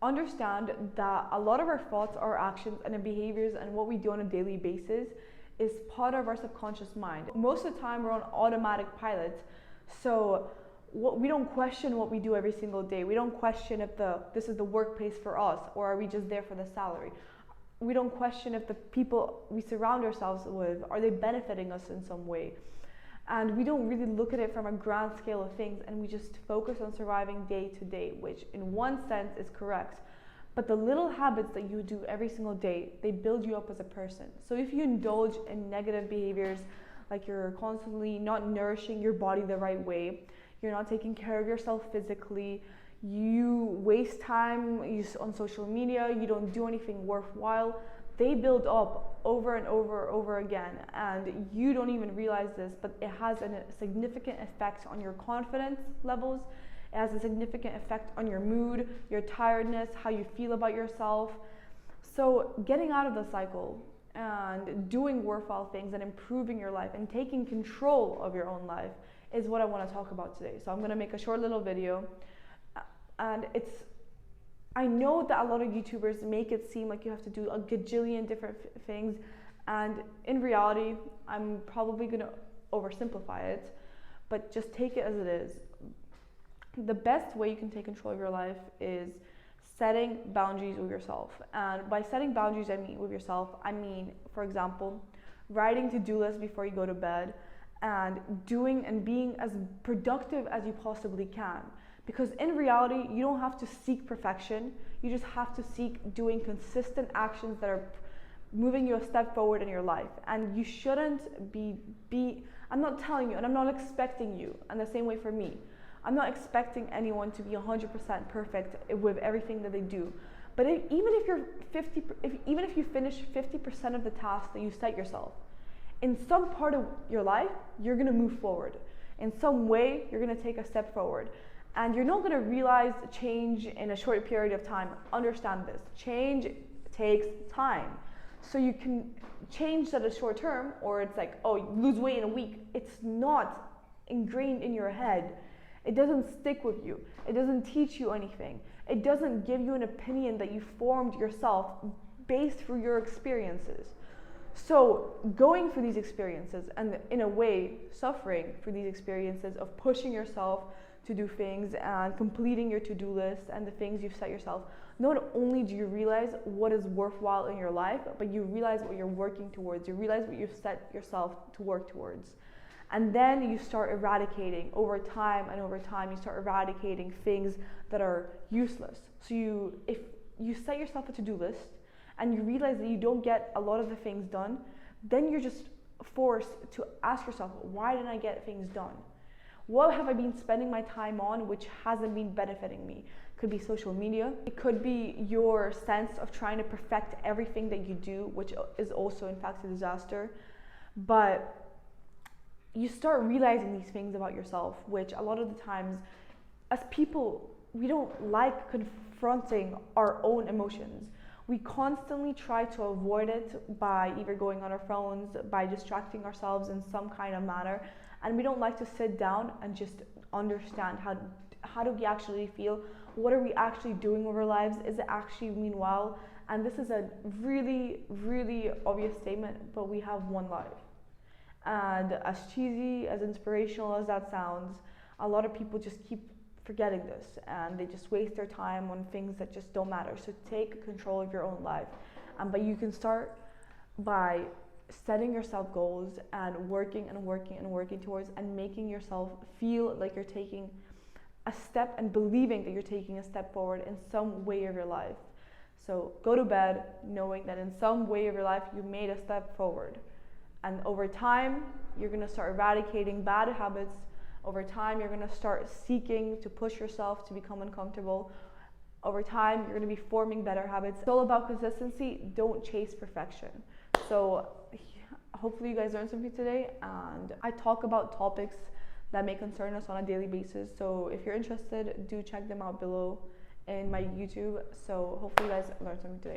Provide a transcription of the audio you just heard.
understand that a lot of our thoughts, our actions, and our behaviors and what we do on a daily basis is part of our subconscious mind. Most of the time, we're on automatic pilot, so we don't question what we do every single day. We don't question if this is the workplace for us, or are we just there for the salary. We don't question if the people we surround ourselves with, are they benefiting us in some way. And we don't really look at it from a grand scale of things, and we just focus on surviving day to day, which in one sense is correct. But the little habits that you do every single day, they build you up as a person. So if you indulge in negative behaviors, like you're constantly not nourishing your body the right way, you're not taking care of yourself physically, you waste time on social media, you don't do anything worthwhile, they build up over and over again, and you don't even realize this, but it has a significant effect on your confidence levels. It has a significant effect on your mood, your tiredness, how you feel about yourself. So getting out of the cycle and doing worthwhile things and improving your life and taking control of your own life is what I want to talk about today. So I'm going to make a short little video, and I know that a lot of YouTubers make it seem like you have to do a gajillion different things, and in reality, I'm probably going to oversimplify it, but just take it as it is. The best way you can take control of your life is setting boundaries with yourself. And by setting boundaries with yourself, I mean, for example, writing to-do lists before you go to bed, and doing and being as productive as you possibly can. Because in reality, you don't have to seek perfection. You just have to seek doing consistent actions that are moving you a step forward in your life. And you shouldn't be I'm not telling you, and I'm not expecting you, and the same way for me. I'm not expecting anyone to be 100% perfect with everything that they do. But even if you finish 50% of the tasks that you set yourself, in some part of your life, you're gonna move forward. In some way, you're gonna take a step forward. And you're not gonna realize change in a short period of time. Understand this, change takes time. So you can change that as short term, or it's like, oh, you lose weight in a week. It's not ingrained in your head. It doesn't stick with you. It doesn't teach you anything. It doesn't give you an opinion that you formed yourself based through your experiences. So going through these experiences, and in a way suffering through these experiences of pushing yourself to do things and completing your to-do list and the things you've set yourself, not only do you realize what is worthwhile in your life, but you realize what you're working towards. You realize what you've set yourself to work towards. And then you start eradicating over time, you start eradicating things that are useless. So if you set yourself a to-do list and you realize that you don't get a lot of the things done, then you're just forced to ask yourself, why didn't I get things done? What have I been spending my time on which hasn't been benefiting me? It could be social media. It could be your sense of trying to perfect everything that you do, which is also in fact a disaster. But you start realizing these things about yourself, which a lot of the times, as people, we don't like confronting our own emotions. We constantly try to avoid it by either going on our phones, by distracting ourselves in some kind of manner, and we don't like to sit down and just understand how do we actually feel, what are we actually doing with our lives, is it actually meanwhile, and this is a really, really obvious statement, but we have one life. And as cheesy, as inspirational as that sounds, a lot of people just keep forgetting this, and they just waste their time on things that just don't matter. So take control of your own life. But you can start by setting yourself goals and working towards, and making yourself feel like you're taking a step and believing that you're taking a step forward in some way of your life. So go to bed knowing that in some way of your life you made a step forward. And over time, you're going to start eradicating bad habits. Over time, you're going to start seeking to push yourself to become uncomfortable. Over time, you're going to be forming better habits. It's all about consistency. Don't chase perfection. So hopefully you guys learned something today. And I talk about topics that may concern us on a daily basis. So if you're interested, do check them out below in my YouTube. So hopefully you guys learned something today.